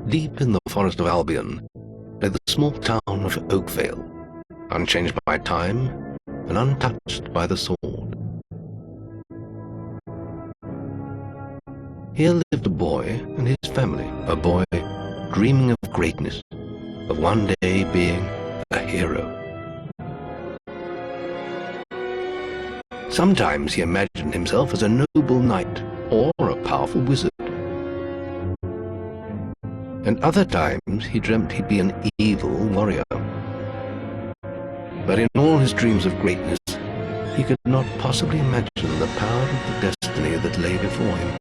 Deep in the forest of Albion lay the small town of Oakvale, unchanged by time and untouched by the sword. Here lived a boy and his family, a boy dreaming of greatness, of one day being a hero. Sometimes he imagined himself as a noble knight or a powerful wizard. And other times he dreamt he'd be an evil warrior. But in all his dreams of greatness, he could not possibly imagine the power of the destiny that lay before him.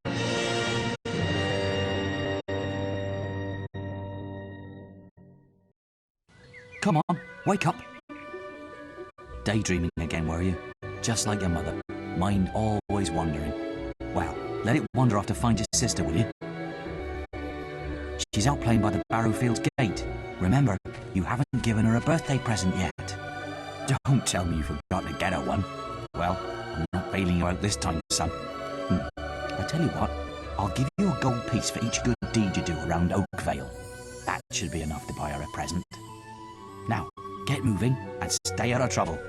Come on, wake up. Daydreaming again, were you? Just like your mother. Mind always wandering. Well, let it wander off to find your sister, will you? She's out playing by the Barrowfields gate. Remember, you haven't given her a birthday present yet. Don't tell me you forgot to get her one. Well, I'm not bailing you out this time, son. I tell you what, I'll give you a gold piece for each good deed you do around Oakvale. That should be enough to buy her a present. Now, get moving and stay out of trouble.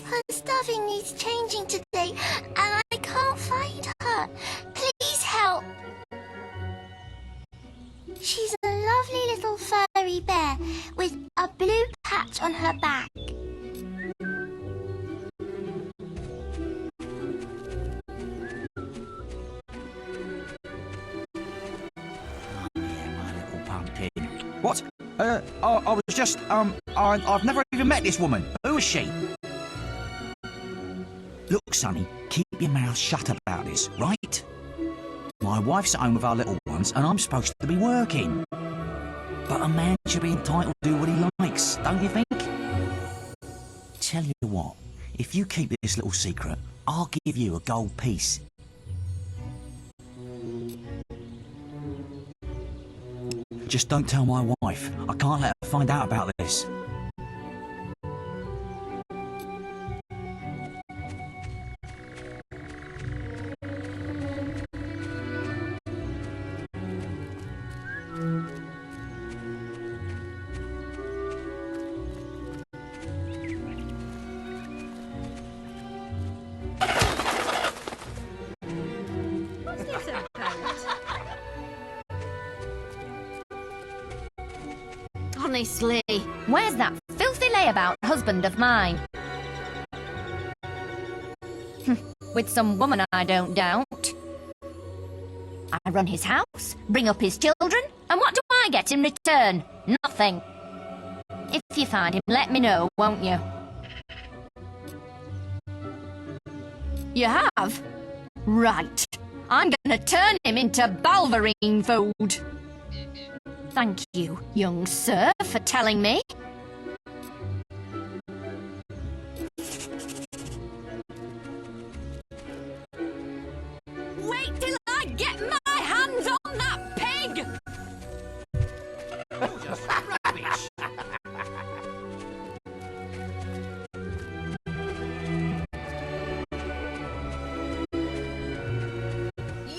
Her stuffing needs changing today, and I can't find her. Please help. She's a lovely little furry bear with a blue patch on her back. What? I was just, I've never even met this woman. Who is she? Look, Sonny, keep your mouth shut about this, right? My wife's at home with our little ones, and I'm supposed to be working. But a man should be entitled to do what he likes, don't you think? Tell you what, if you keep this little secret, I'll give you a gold piece. Just don't tell my wife. I can't let her find out about this. Honestly, where's that filthy layabout husband of mine? With some woman, I don't doubt. I run his house, bring up his children, and what do I get in return? Nothing. If you find him, let me know, won't you? You have? Right. I'm gonna turn him into balverine food. Thank you, young sir, for telling me. Wait till I get my hands on that pig! Oh, just rubbish!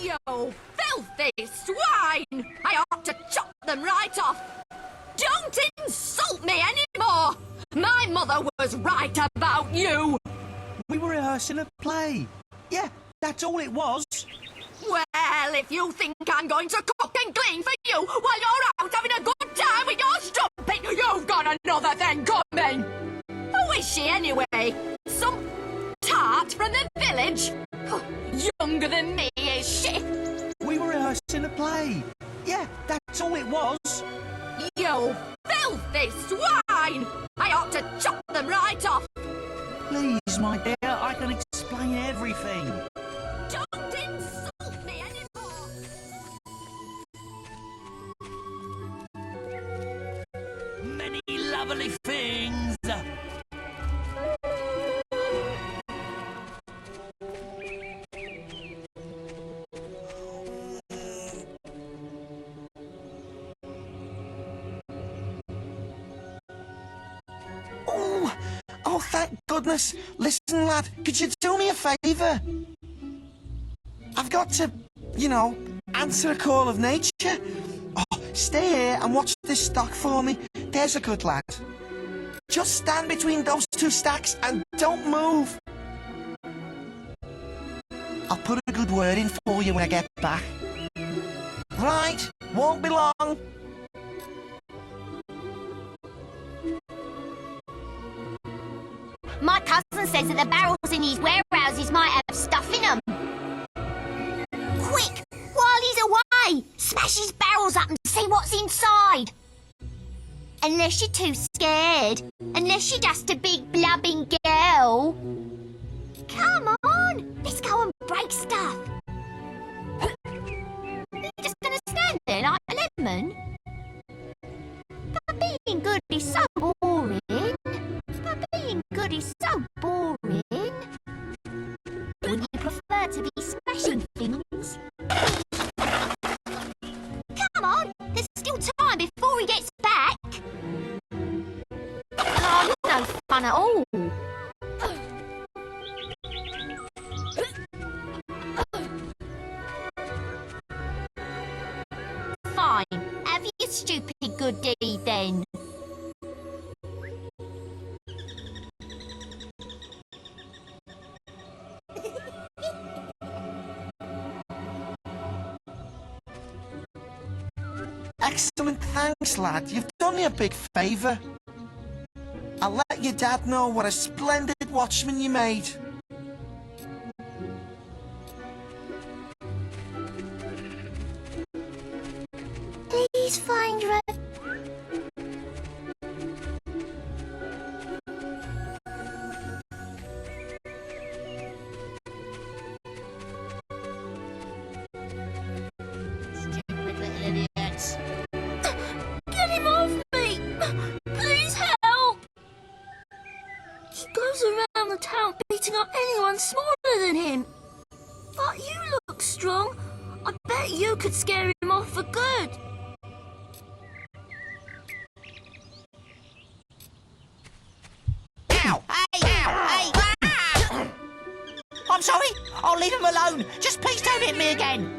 Yo, filthy swine! I ought to chop them right off! Don't insult me anymore! My mother was right about you! We were rehearsing a play. Yeah, that's all it was. Well, if you think I'm going to cook and clean for you while you're out having a good time with your strumpet, you've got another thing coming! Who is she anyway? Some tart from the village? Younger than me, is she? We were rehearsing a play. Yeah, that's all it was. You filthy swine! I ought to chop them right off! Please, my dear, I can explain everything. Don't insult me anymore! Many lovely things. Oh, thank goodness. Listen, lad, could you do me a favour? I've got to, you know, answer a call of nature. Oh, stay here and watch this stock for me. There's a good lad. Just stand between those two stacks and don't move. I'll put a good word in for you when I get back. Right, won't be long. My cousin says that the barrels in his warehouses might have stuff in them. Quick, while he's away, smash his barrels up and see what's inside. Unless you're too scared. Unless you're just a big blubbing girl. Come on, let's go and break stuff. You're just gonna stand there like a lemon? But being good is so boring. But being good is so boring. Wouldn't you prefer to be smashing things? Come on, there's still time before he gets back. Oh, no fun at all. Fine, have your stupid good deed then. Excellent, thanks, lad. You've done me a big favour. I'll let your dad know what a splendid watchman you made. Please find Rose. Stupid little idiots. Get him off me! Please help! He goes around the town beating up anyone smaller than him. But you look strong. I bet you could scare him off for good. Ow! Hey! Ow! Hey! Ah! I'm sorry. I'll leave him alone. Just please don't hit me again.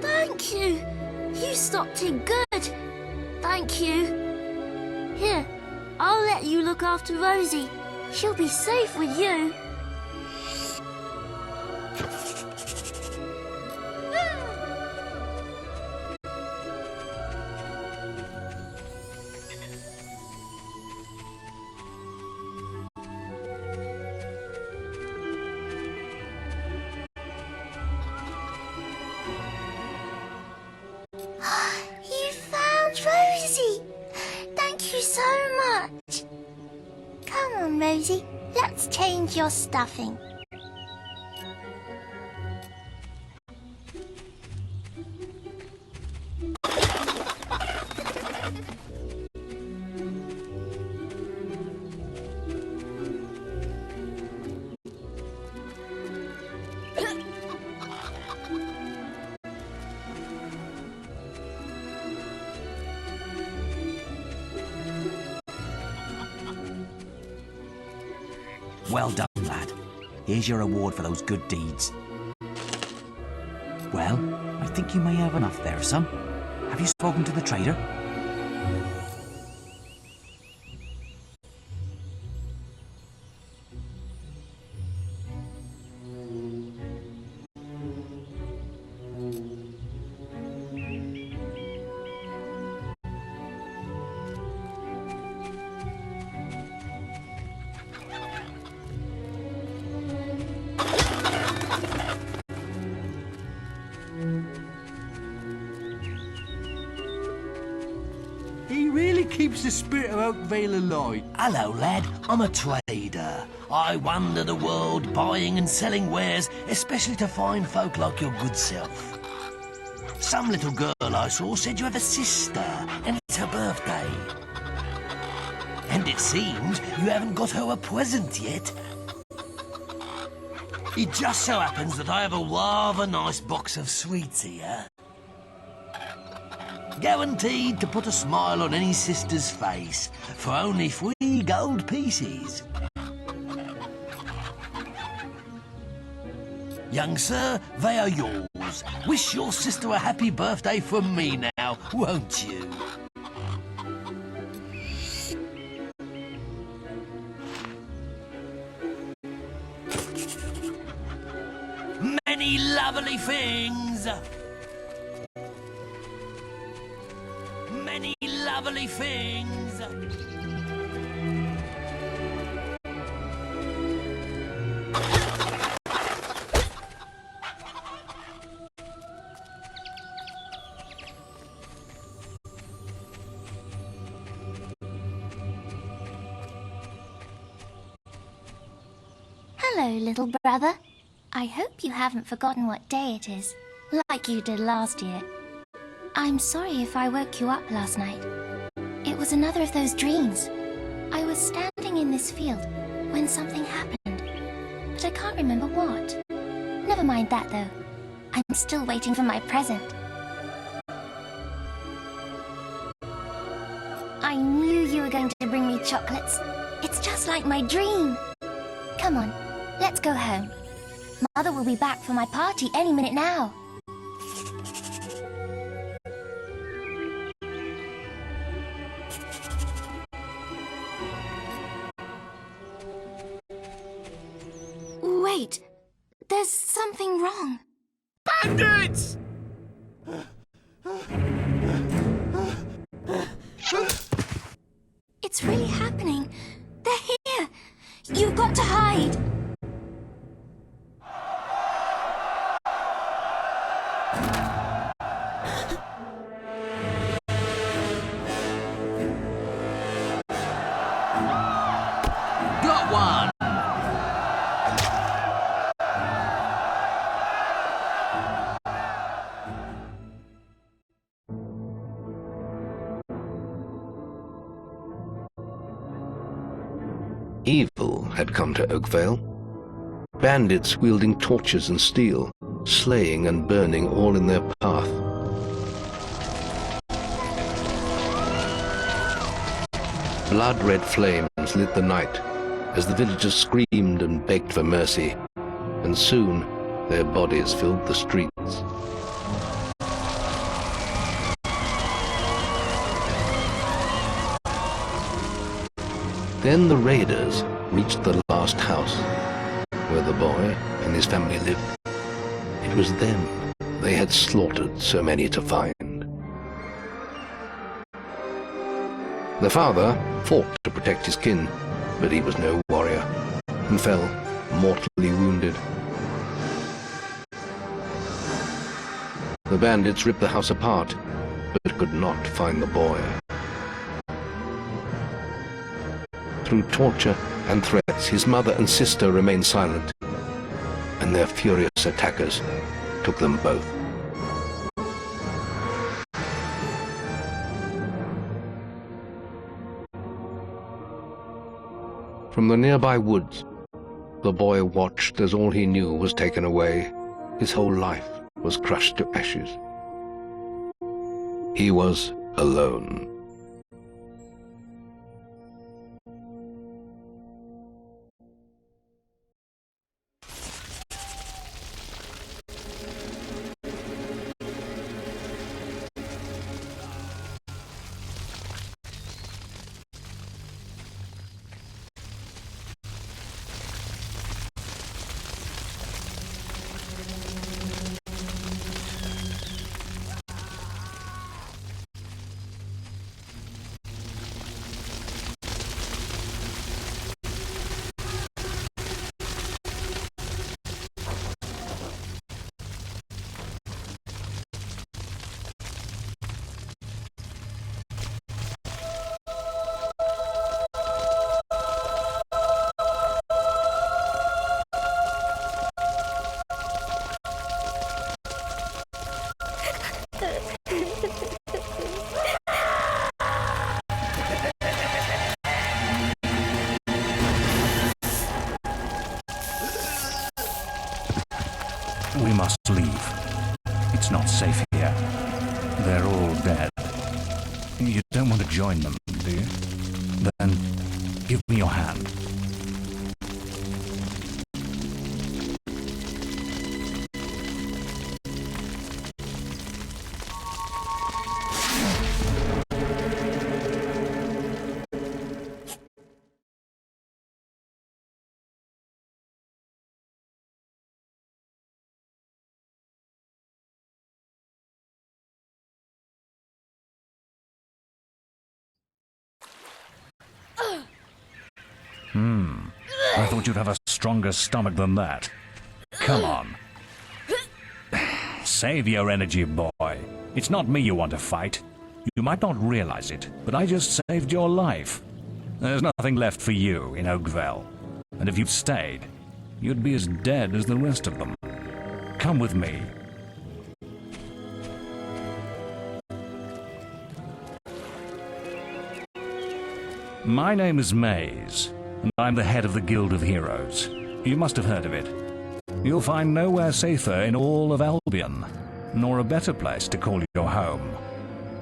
Thank you. You stopped him good. Thank you. Here, I'll let you look after Rosie. She'll be safe with you. You found Rosie! Thank you so much! Come on, Rosie, let's change your stuffing. Well done, lad. Here's your reward for those good deeds. Well, I think you may have enough there, son. Have you spoken to the trader? He really keeps the spirit of Oakvale alive. Hello, lad. I'm a trader. I wander the world buying and selling wares, especially to fine folk like your good self. Some little girl I saw said you have a sister, and it's her birthday. And it seems you haven't got her a present yet. It just so happens that I have a rather nice box of sweets here. Guaranteed to put a smile on any sister's face for only 3 gold pieces. Young sir, they are yours. Wish your sister a happy birthday from me now, won't you? Many lovely things. Many lovely things. Hello, little brother. I hope you haven't forgotten what day it is, like you did last year. I'm sorry if I woke you up last night. It was another of those dreams. I was standing in this field when something happened, but I can't remember what. Never mind that, though. I'm still waiting for my present. I knew you were going to bring me chocolates. It's just like my dream. Come on, let's go home. Mother will be back for my party any minute now. Wait, there's something wrong. Bandits! It's really happening. They're here. You've got to hide. Got one! Evil had come to Oakvale. Bandits wielding torches and steel, slaying and burning all in their path. Blood-red flames lit the night as the villagers screamed and begged for mercy, and soon their bodies filled the streets. Then the raiders reached the last house, where the boy and his family lived. It was them they had slaughtered so many to find. The father fought to protect his kin, but he was no warrior, and fell mortally wounded. The bandits ripped the house apart, but could not find the boy. Through torture and threats, his mother and sister remained silent, and their furious attackers took them both. From the nearby woods, the boy watched as all he knew was taken away. His whole life was crushed to ashes. He was alone. We must leave. It's not safe here. They're all dead. join them, do you? Then give me your hand. I thought you'd have a stronger stomach than that. Come on. Save your energy, boy. It's not me you want to fight. You might not realize it, but I just saved your life. There's nothing left for you in Oakvale. And if you'd stayed, you'd be as dead as the rest of them. Come with me. My name is Maze, and I'm the head of the Guild of Heroes. You must have heard of it. You'll find nowhere safer in all of Albion, nor a better place to call your home.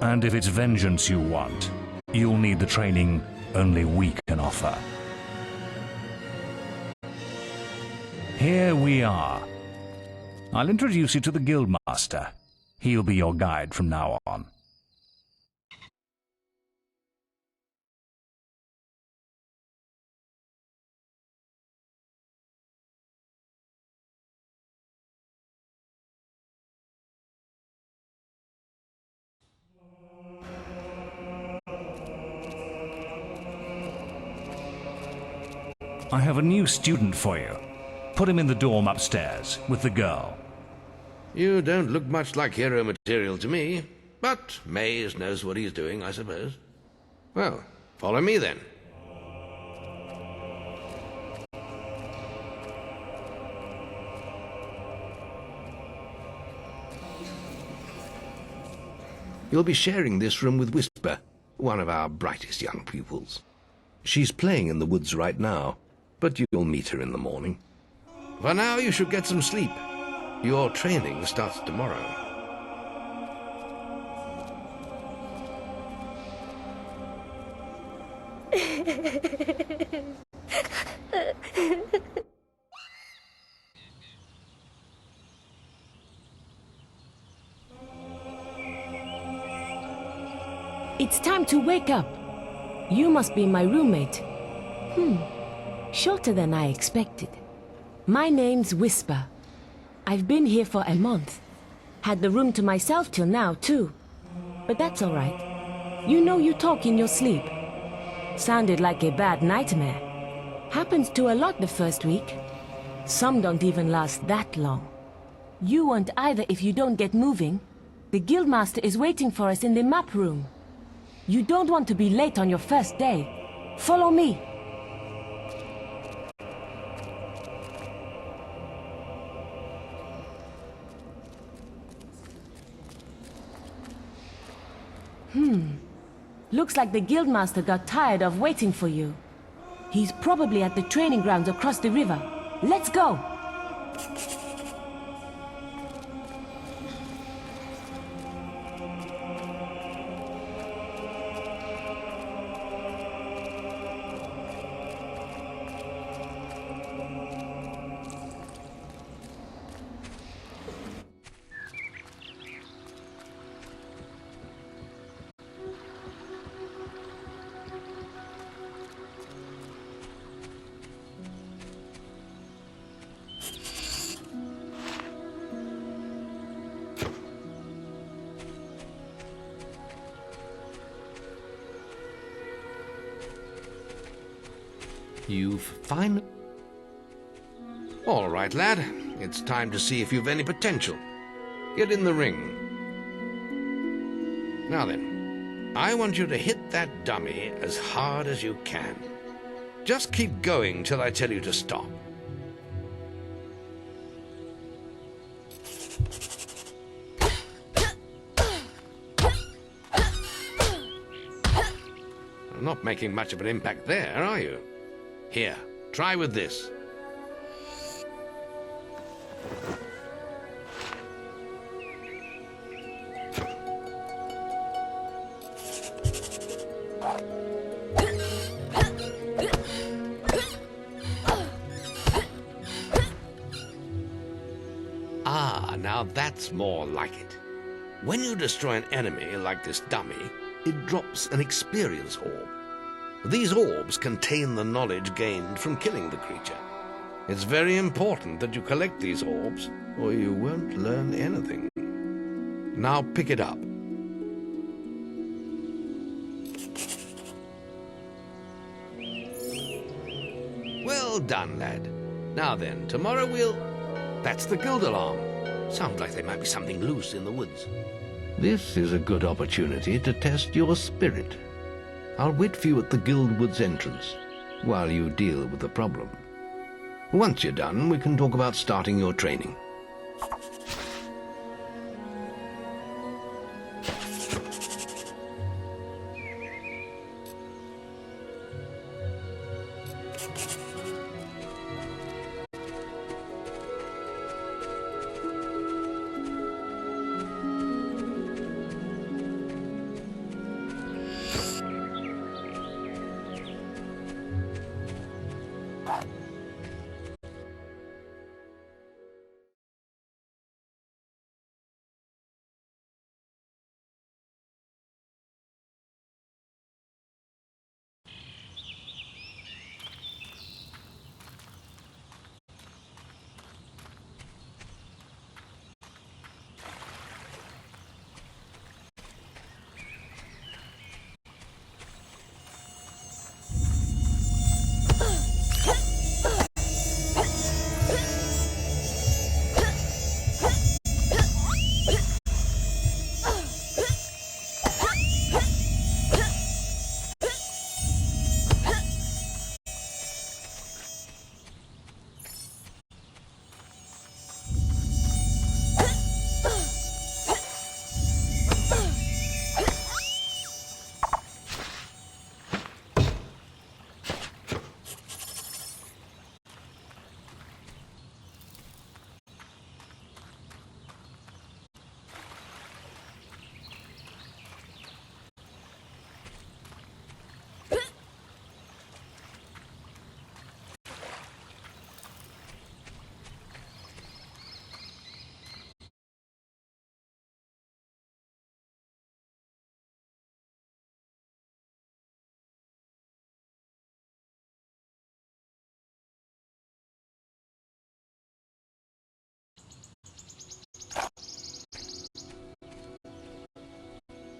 And if it's vengeance you want, you'll need the training only we can offer. Here we are. I'll introduce you to the Guildmaster. He'll be your guide from now on. I have a new student for you. Put him in the dorm upstairs, with the girl. You don't look much like hero material to me, but Maze knows what he's doing, I suppose. Well, follow me then. You'll be sharing this room with Whisper, one of our brightest young pupils. She's playing in the woods right now, but you'll meet her in the morning. For now, you should get some sleep. Your training starts tomorrow. It's time to wake up. You must be my roommate. Shorter than I expected. My name's Whisper. I've been here for a month. Had the room to myself till now, too. But that's all right. You know you talk in your sleep. Sounded like a bad nightmare. Happens to a lot the first week. Some don't even last that long. You won't either if you don't get moving. The Guildmaster is waiting for us in the map room. You don't want to be late on your first day. Follow me. Looks like the Guildmaster got tired of waiting for you. He's probably at the training grounds across the river. Let's go! You've finally... All right, lad. It's time to see if you've any potential. Get in the ring. Now then, I want you to hit that dummy as hard as you can. Just keep going till I tell you to stop. You're not making much of an impact there, are you? Here, try with this. Ah, now that's more like it. When you destroy an enemy like this dummy, it drops an experience orb. These orbs contain the knowledge gained from killing the creature. It's very important that you collect these orbs, or you won't learn anything. Now pick it up. Well done, lad. Now then, tomorrow we'll... That's the guild alarm. Sounds like there might be something loose in the woods. This is a good opportunity to test your spirit. I'll wait for you at the guild woods entrance, while you deal with the problem. Once you're done, we can talk about starting your training.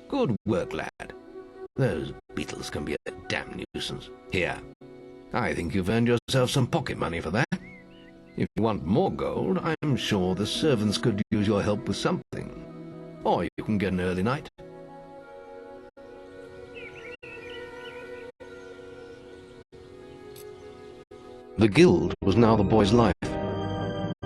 Good work, lad. Those beetles can be a damn nuisance. Here, I think you've earned yourself some pocket money for that. If you want more gold, I'm sure the servants could use your help with something. Or you can get an early night. The guild was now the boy's life.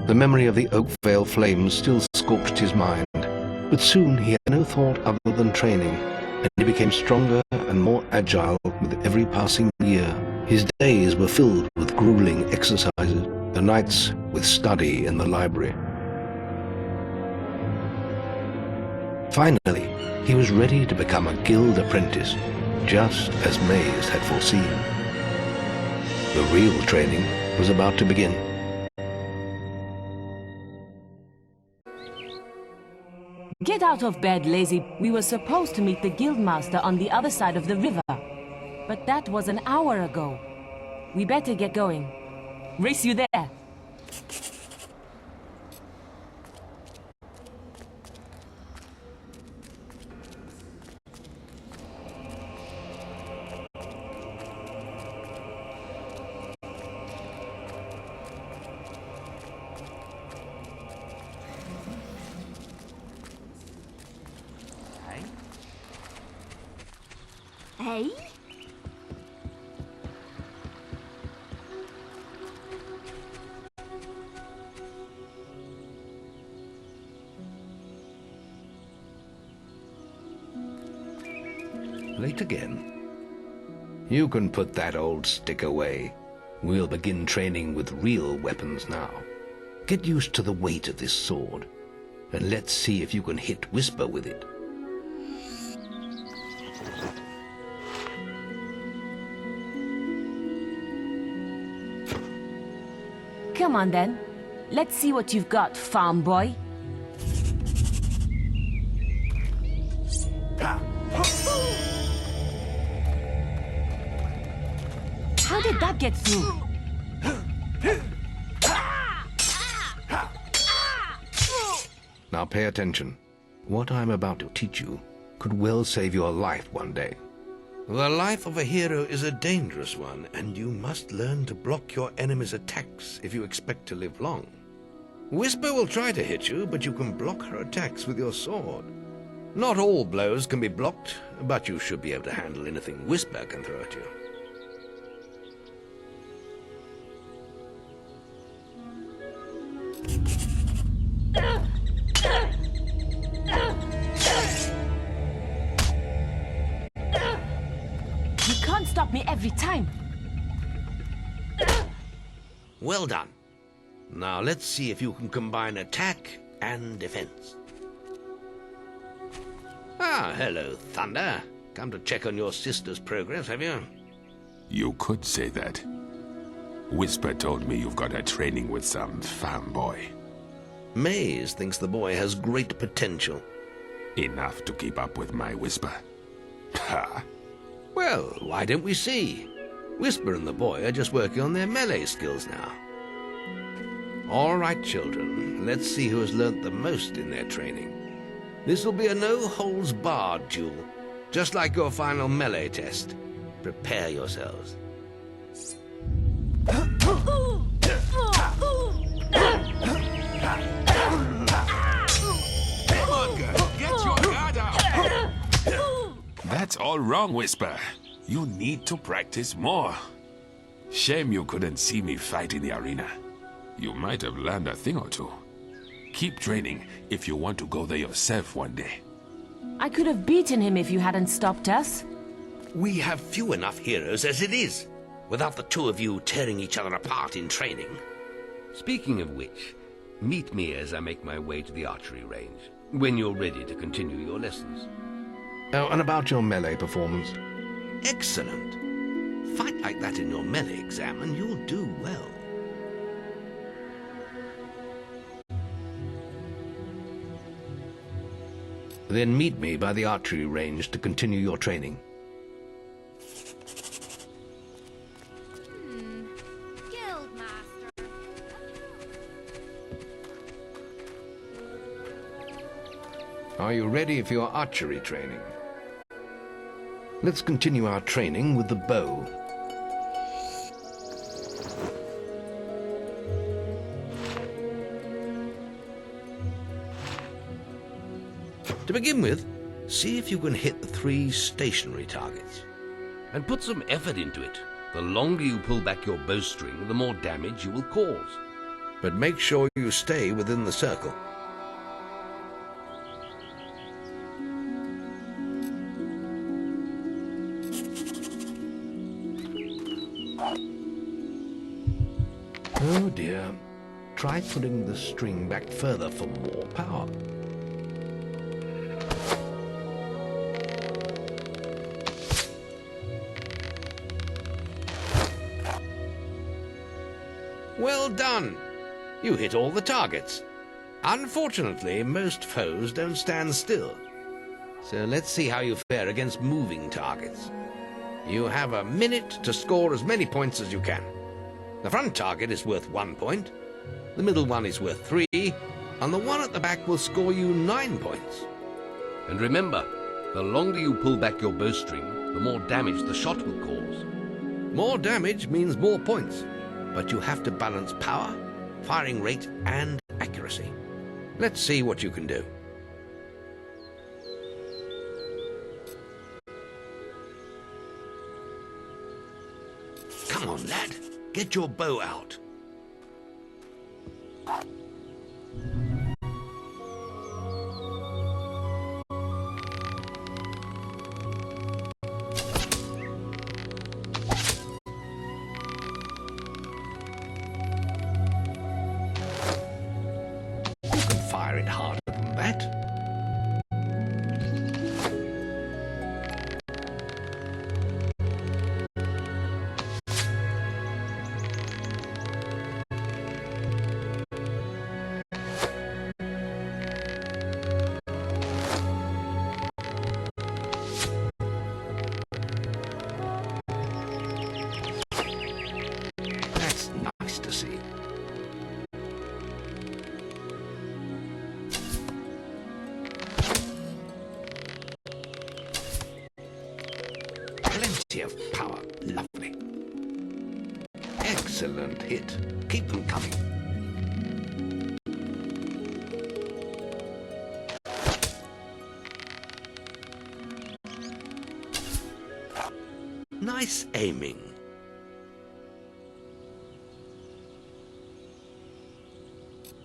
The memory of the Oakvale flames still scorched his mind, but soon he had no thought other than training, and he became stronger and more agile with every passing year. His days were filled with grueling exercises, the nights with study in the library. Finally, he was ready to become a guild apprentice, just as Maze had foreseen. The real training was about to begin. Get out of bed, lazy. We were supposed to meet the guildmaster on the other side of the river. But that was an hour ago. We better get going. Race you there. Hey? Late again? You can put that old stick away. We'll begin training with real weapons now. Get used to the weight of this sword, and let's see if you can hit Whisper with it. Come on then. Let's see what you've got, farm boy. How did that get through? Now pay attention. What I'm about to teach you could well save your life one day. The life of a hero is a dangerous one, and you must learn to block your enemy's attacks if you expect to live long. Whisper will try to hit you, but you can block her attacks with your sword. Not all blows can be blocked, but you should be able to handle anything Whisper can throw at you. You can't stop me every time. Well done. Now let's see if you can combine attack and defense. Ah, hello, Thunder. Come to check on your sister's progress, have you? You could say that. Whisper told me you've got her training with some farm boy. Maze thinks the boy has great potential. Enough to keep up with my Whisper. Ha! Well, why don't we see? Whisper and the boy are just working on their melee skills now. All right, children, let's see who has learnt the most in their training. This will be a no-holds-barred duel, just like your final melee test. Prepare yourselves. That's all wrong, Whisper. You need to practice more. Shame you couldn't see me fight in the arena. You might have learned a thing or two. Keep training if you want to go there yourself one day. I could have beaten him if you hadn't stopped us. We have few enough heroes as it is, without the two of you tearing each other apart in training. Speaking of which, meet me as I make my way to the archery range, when you're ready to continue your lessons. Oh, and about your melee performance? Excellent. Fight like that in your melee exam and you'll do well. Then meet me by the archery range to continue your training. Guildmaster. Are you ready for your archery training? Let's continue our training with the bow. To begin with, see if you can hit the 3 stationary targets. And put some effort into it. The longer you pull back your bowstring, the more damage you will cause. But make sure you stay within the circle. Oh dear. Try putting the string back further for more power. Well done! You hit all the targets. Unfortunately, most foes don't stand still. So let's see how you fare against moving targets. You have a minute to score as many points as you can. The front target is worth 1 point, the middle one is worth 3, and the one at the back will score you 9 points. And remember, the longer you pull back your bowstring, the more damage the shot will cause. More damage means more points, but you have to balance power, firing rate, and accuracy. Let's see what you can do. Come on, lad. Get your bow out. You can fire it harder than that. plenty of power. Lovely. Excellent hit. Keep them coming. Nice aiming.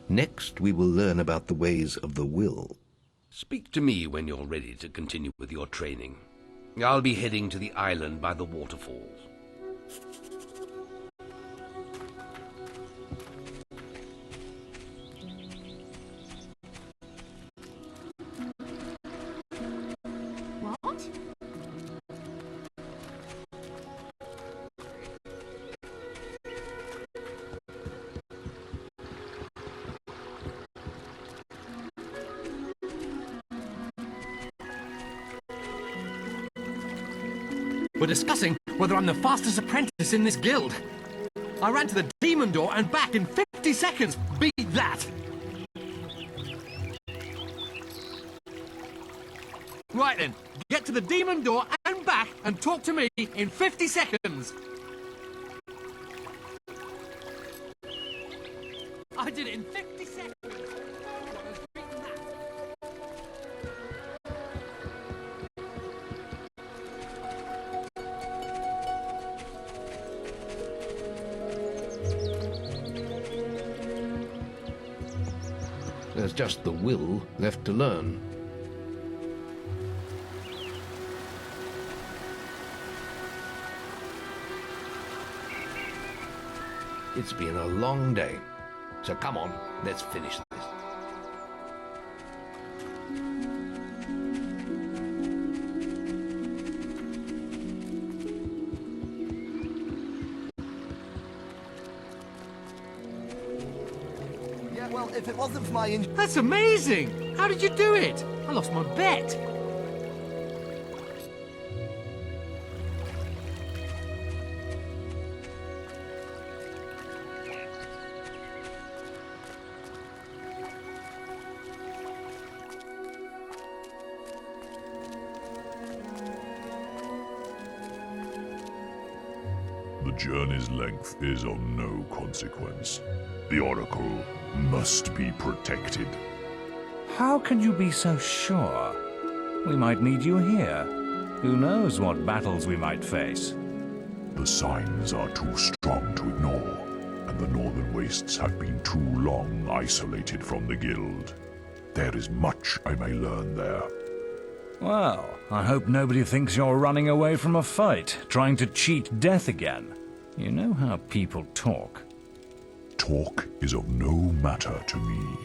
Next, we will learn about the ways of the will. Speak to me when you're ready to continue with your training. I'll be heading to the island by the waterfalls. What? We're discussing whether I'm the fastest apprentice in this guild. I ran to the demon door and back in 50 seconds. Beat that! Right then, get to the demon door and back and talk to me in 50 seconds. I did it in 50 seconds. Beat that. There's just the will left to learn. It's been a long day, so come on, let's finish this. Yeah, well, if it wasn't for my injury... That's amazing! How did you do it? I lost my bet. The journey's length is of no consequence. The Oracle must be protected. How can you be so sure? We might need you here. Who knows what battles we might face? The signs are too strong to ignore, and the Northern Wastes have been too long isolated from the Guild. There is much I may learn there. Well, I hope nobody thinks you're running away from a fight, trying to cheat death again. You know how people talk. Talk is of no matter to me.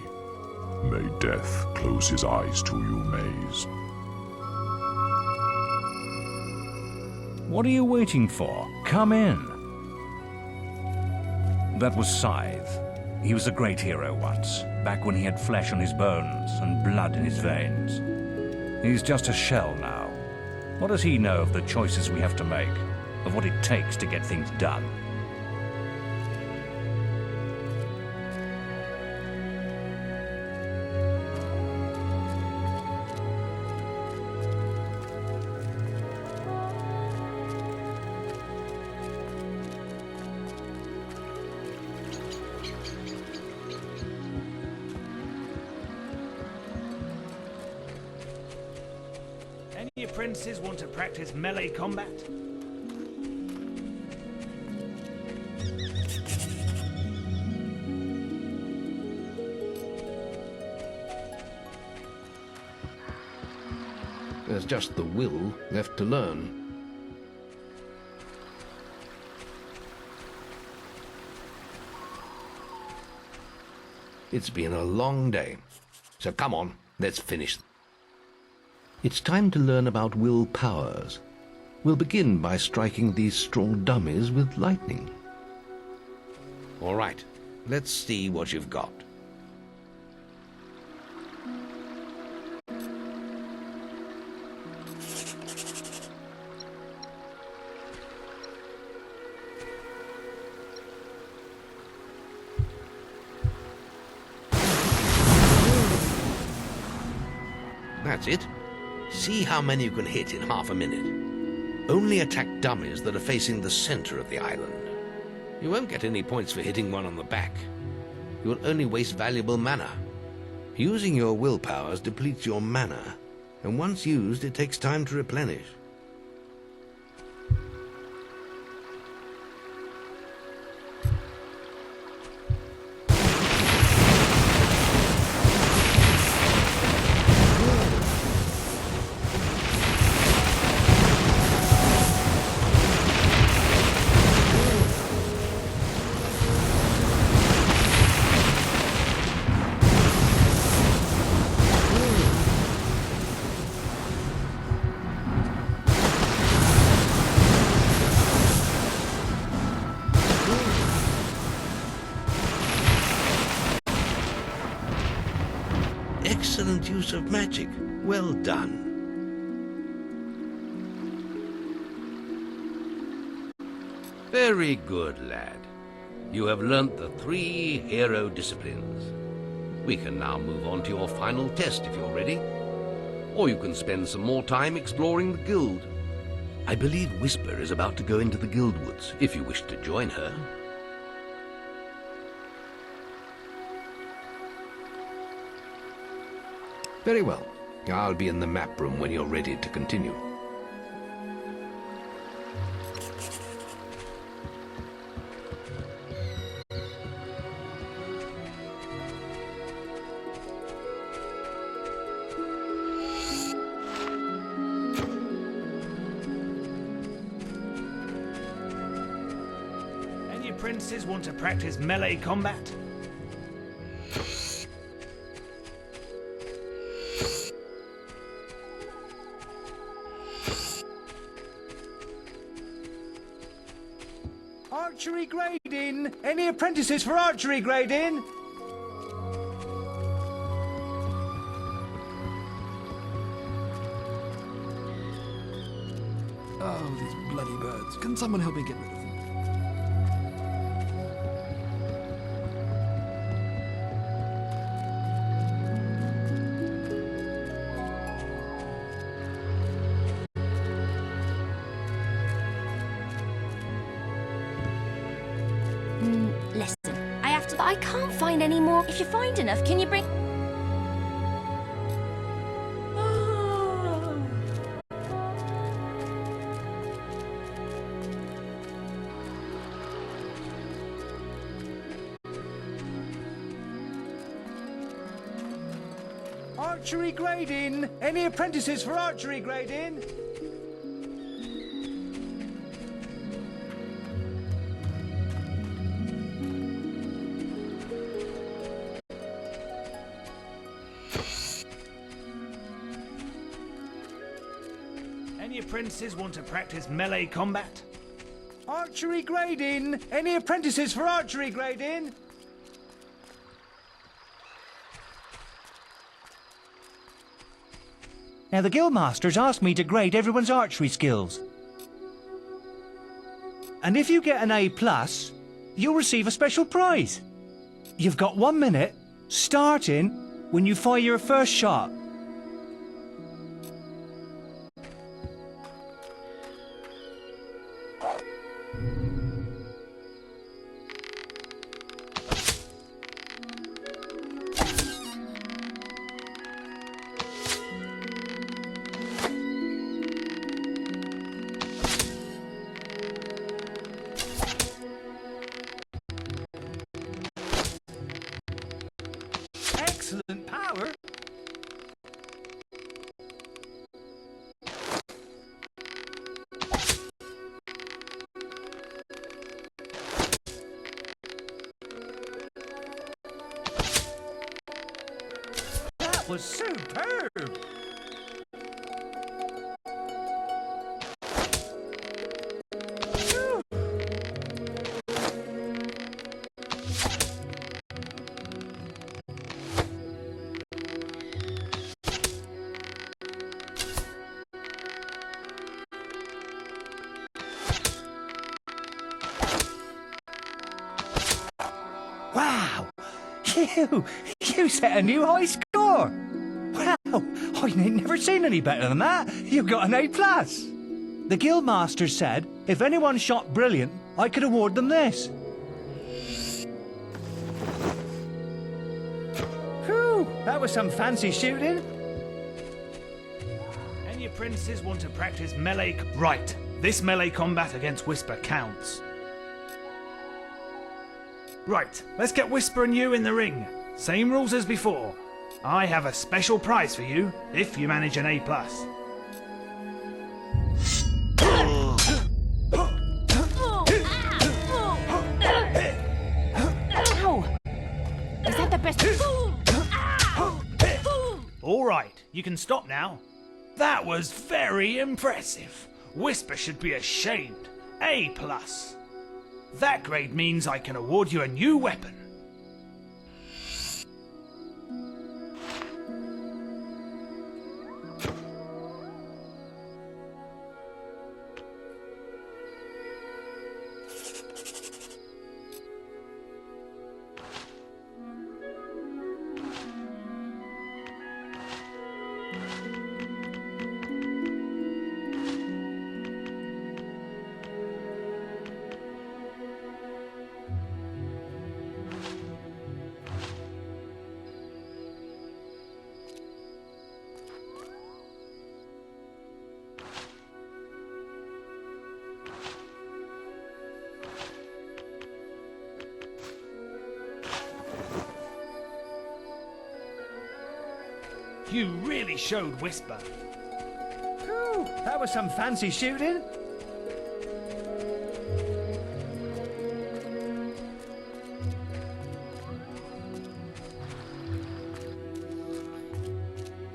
May death close his eyes to you, Maze. What are you waiting for? Come in. That was Scythe. He was a great hero once, back when he had flesh on his bones and blood in his veins. He's just a shell now. What does he know of the choices we have to make, of what it takes to get things done? Any apprentices want to practice melee combat? There's just the will left to learn. It's been a long day, so come on, let's finish. It's time to learn about will powers. We'll begin by striking these straw dummies with lightning. All right, let's see what you've got. That's it. See how many you can hit in half a minute. Only attack dummies that are facing the center of the island. You won't get any points for hitting one on the back. You will only waste valuable mana. Using your willpowers depletes your mana, and once used, it takes time to replenish. Excellent use of magic. Well done. Very good, lad. You have learnt the 3 hero disciplines. We can now move on to your final test if you're ready. Or you can spend some more time exploring the guild. I believe Whisper is about to go into the guild woods, if you wish to join her. Very well. I'll be in the map room when you're ready to continue. Any apprentices want to practice melee combat? Archery grading! Any apprentices for archery grading? Oh, these bloody birds. Can someone help me get rid of them? Listen, I can't find any more. If you find enough, can you bring... Archery grading! Any apprentices for archery grading? Any apprentices want to practice melee combat? Archery grading! Any apprentices for archery grading? Now, the Guildmasters asked me to grade everyone's archery skills. And if you get an A+, you'll receive a special prize. You've got 1 minute, starting when you fire your first shot. Excellent power! That was superb! Wow! You set a new high score! Wow! I ain't never seen any better than that! You got an A+! The guildmaster said if anyone shot brilliant, I could award them this. Whew, that was some fancy shooting. Any apprentices want to practice melee... Right, this melee combat against Whisper counts. Right, let's get Whisper and you in the ring. Same rules as before. I have a special prize for you if you manage an A+. Ow! Is that the best? All right, you can stop now. That was very impressive. Whisper should be ashamed. A+. That grade means I can award you a new weapon. You really showed Whisper. Whew, that was some fancy shooting.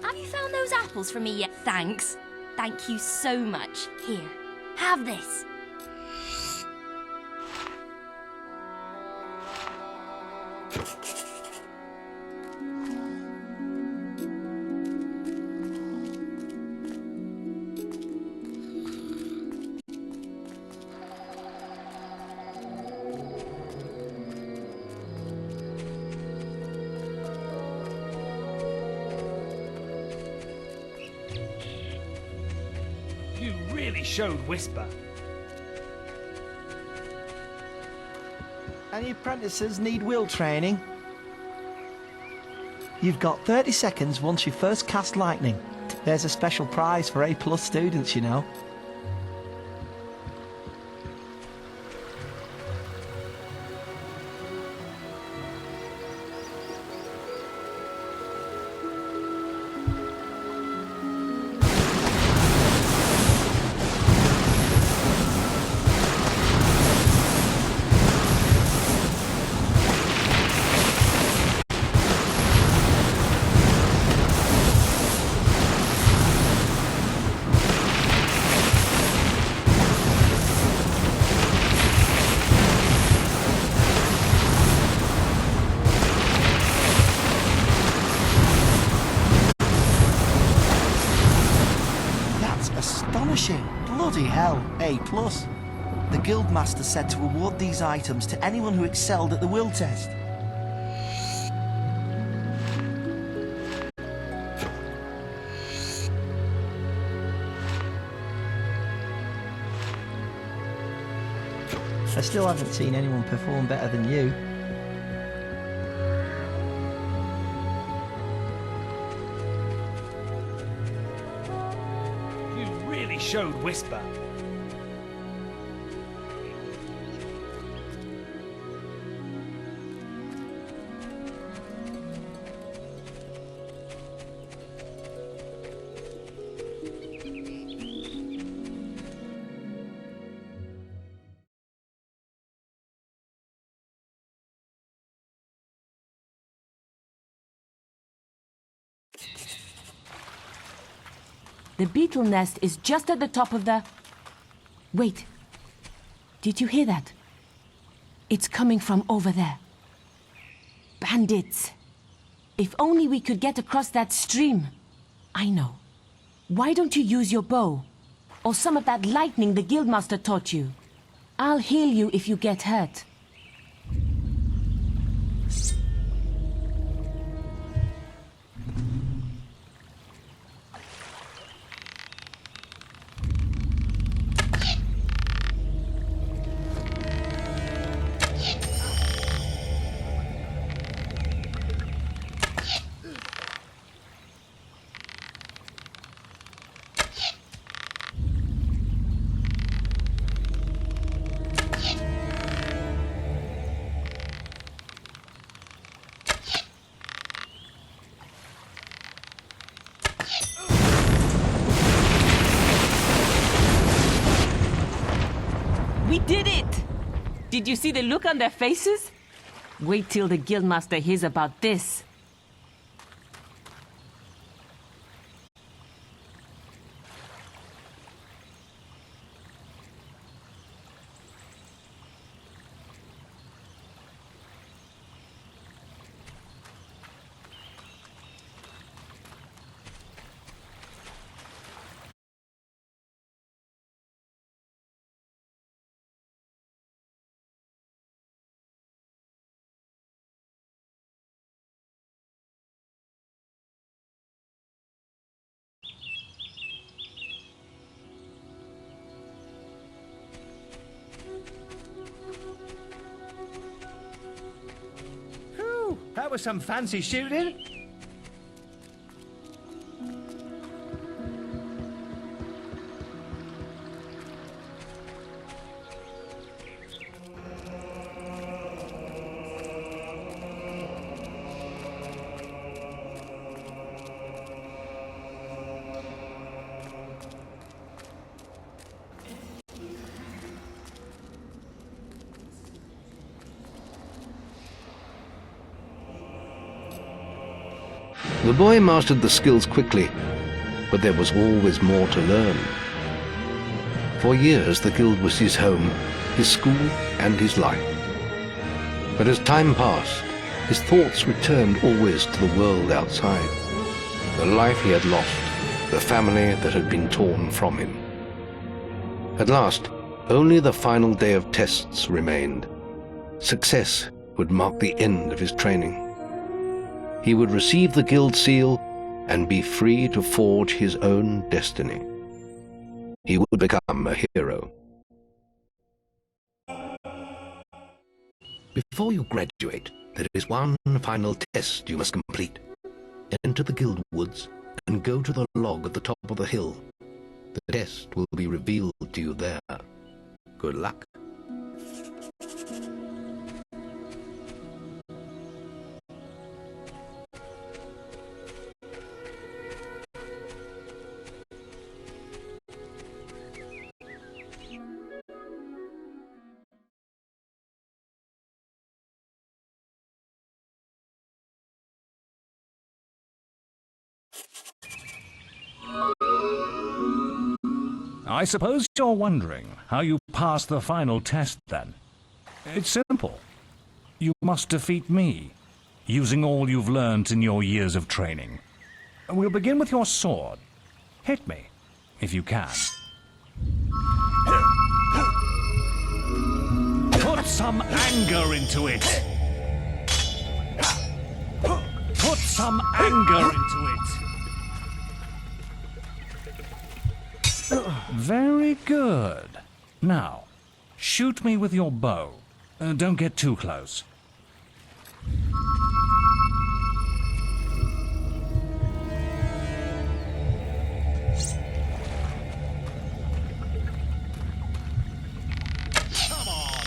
Have you found those apples for me yet? Thanks. Thank you so much. Here, have this. You really showed Whisper. Any apprentices need will training? You've got 30 seconds once you first cast lightning. There's a special prize for A+ students, you know. Astonishing. Bloody hell. A+. The Guildmaster said to award these items to anyone who excelled at the will test. I still haven't seen anyone perform better than you. Showed Whisper. The beetle nest is just at the top of the... Wait. Did you hear that? It's coming from over there. Bandits. If only we could get across that stream. I know. Why don't you use your bow? Or some of that lightning the Guildmaster taught you? I'll heal you if you get hurt. Did you see the look on their faces? Wait till the guildmaster hears about this. Whew, that was some fancy shooting. The boy mastered the skills quickly, but there was always more to learn. For years the guild was his home, his school, and his life. But as time passed, his thoughts returned always to the world outside, the life he had lost, the family that had been torn from him. At last, only the final day of tests remained. Success would mark the end of his training. He would receive the guild seal and be free to forge his own destiny. He would become a hero. Before you graduate, there is one final test you must complete. Enter the guild woods and go to the log at the top of the hill. The test will be revealed to you there. Good luck. I suppose you're wondering how you pass the final test, then. It's simple. You must defeat me, using all you've learnt in your years of training. We'll begin with your sword. Hit me, if you can. Put some anger into it! Put some anger into it! Very good. Now, shoot me with your bow. Don't get too close. Come on!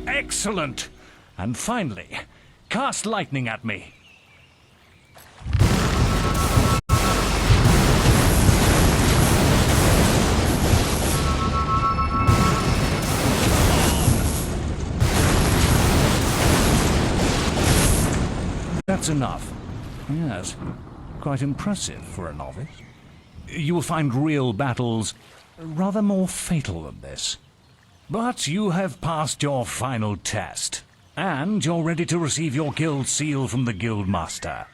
Excellent! And finally, cast lightning at me. That's enough. Yes, quite impressive for a novice. You will find real battles rather more fatal than this. But you have passed your final test, and you're ready to receive your guild seal from the guildmaster.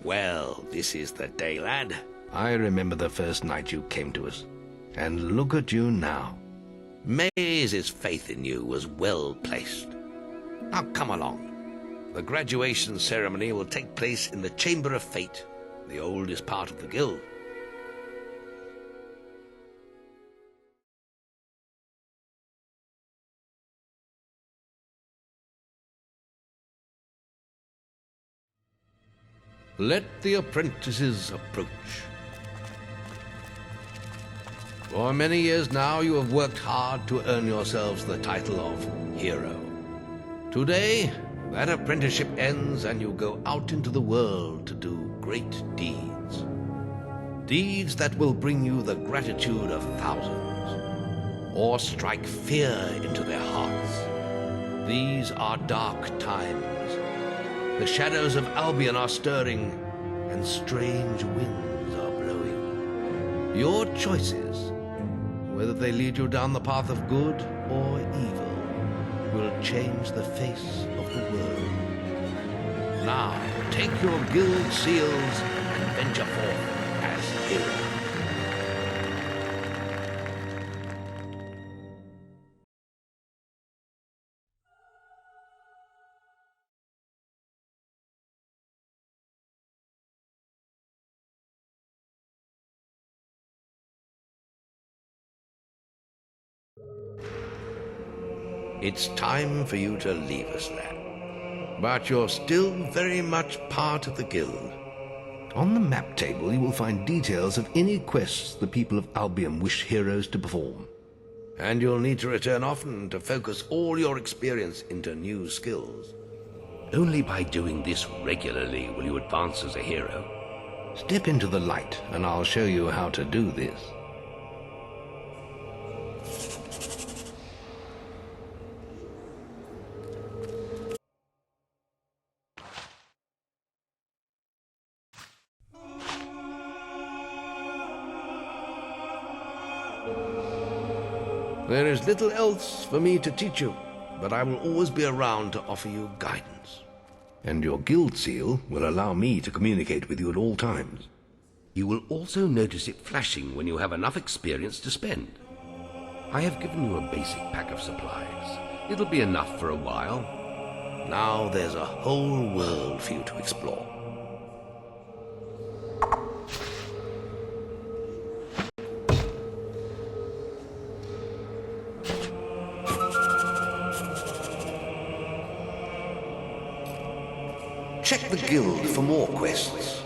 Well, this is the day, lad. I remember the first night you came to us. And look at you now. Maze's faith in you was well placed. Now come along. The graduation ceremony will take place in the Chamber of Fate, the oldest part of the guild. Let the apprentices approach. For many years now you have worked hard to earn yourselves the title of hero. Today, that apprenticeship ends and you go out into the world to do great deeds. Deeds that will bring you the gratitude of thousands, or strike fear into their hearts. These are dark times. The shadows of Albion are stirring, and strange winds are blowing. Your choices, whether they lead you down the path of good or evil, will change the face of the world. Now, take your guild seals and venture forth as heroes. It's time for you to leave us, lad. But you're still very much part of the guild. On the map table, you will find details of any quests the people of Albion wish heroes to perform. And you'll need to return often to focus all your experience into new skills. Only by doing this regularly will you advance as a hero. Step into the light, and I'll show you how to do this. There is little else for me to teach you, but I will always be around to offer you guidance. And your guild seal will allow me to communicate with you at all times. You will also notice it flashing when you have enough experience to spend. I have given you a basic pack of supplies. It'll be enough for a while. Now there's a whole world for you to explore. Check the guild for more quests.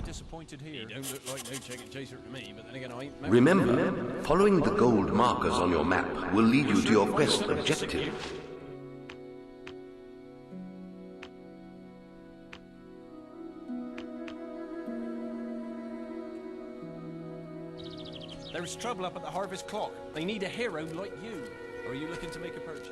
Disappointed here. He don't look like no chicken chaser to me, but then again I ain't... Remember, following the gold markers on your map will lead you to your quest objective. There's trouble up at the Harvest Clock. They need a hero like you. Or are you looking to make a purchase?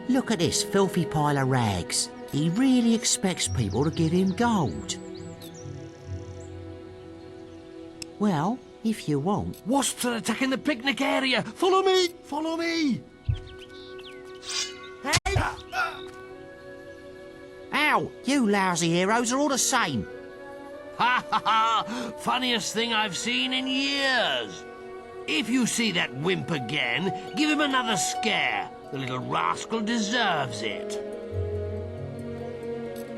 Look at this filthy pile of rags. He really expects people to give him gold. Well, if you want... Wasps are attacking the picnic area! Follow me! Follow me! Hey! Ow! You lousy heroes are all the same. Ha ha ha! Funniest thing I've seen in years! If you see that wimp again, give him another scare. The little rascal deserves it.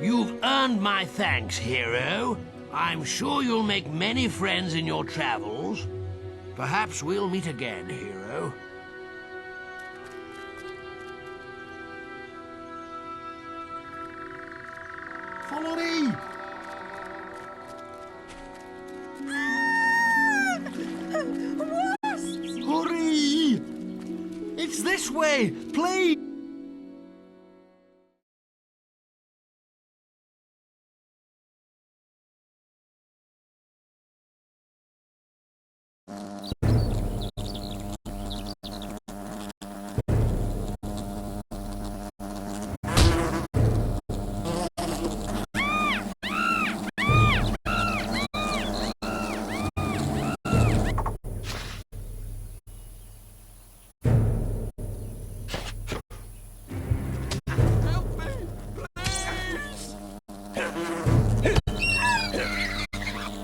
You've earned my thanks, hero. I'm sure you'll make many friends in your travels. Perhaps we'll meet again, hero. Follow me! this way, please!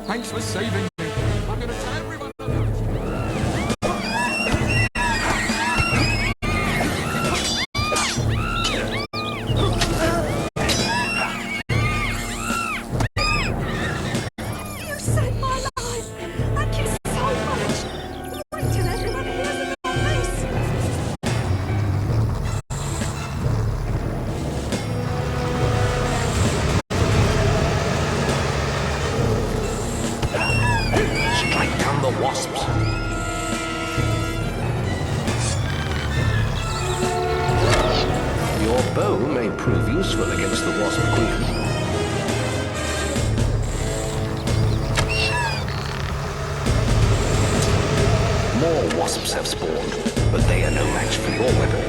Thanks for saving me. I'm gonna tell everyone about it. You saved my life! Thank you so much! Wait till everyone hears about this! Strike down the wasps. Your bow may prove useful against the wasp queen. More wasps have spawned, but they are no match for your weapon.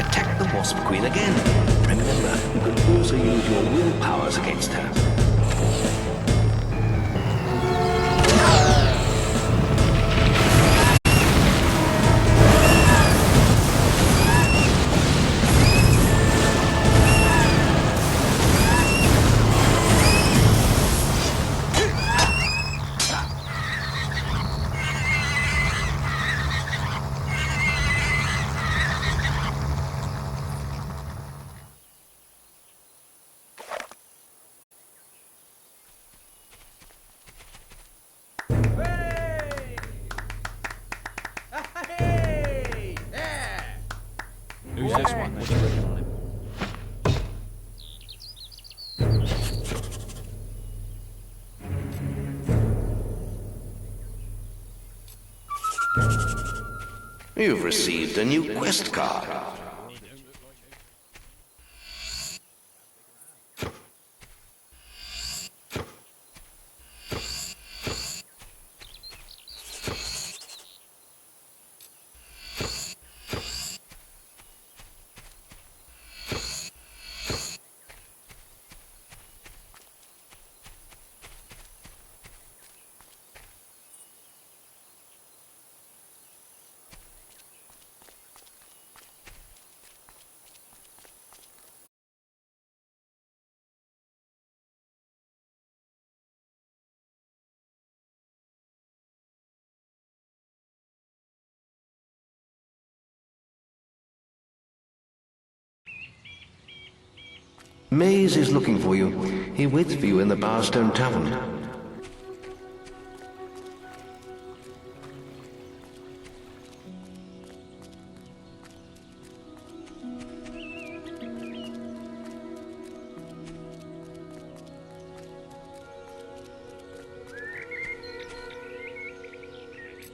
Attack the wasp queen again. Remember, you can also use your will powers against her. Who's this one? What do you reckon on him? You've received a new quest card. Maze is looking for you. He waits for you in the Barstone Tavern.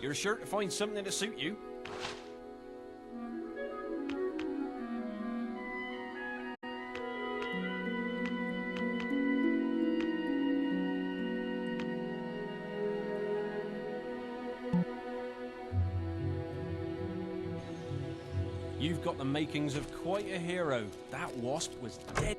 You're sure to find something to suit you? You've got the makings of quite a hero. That wasp was dead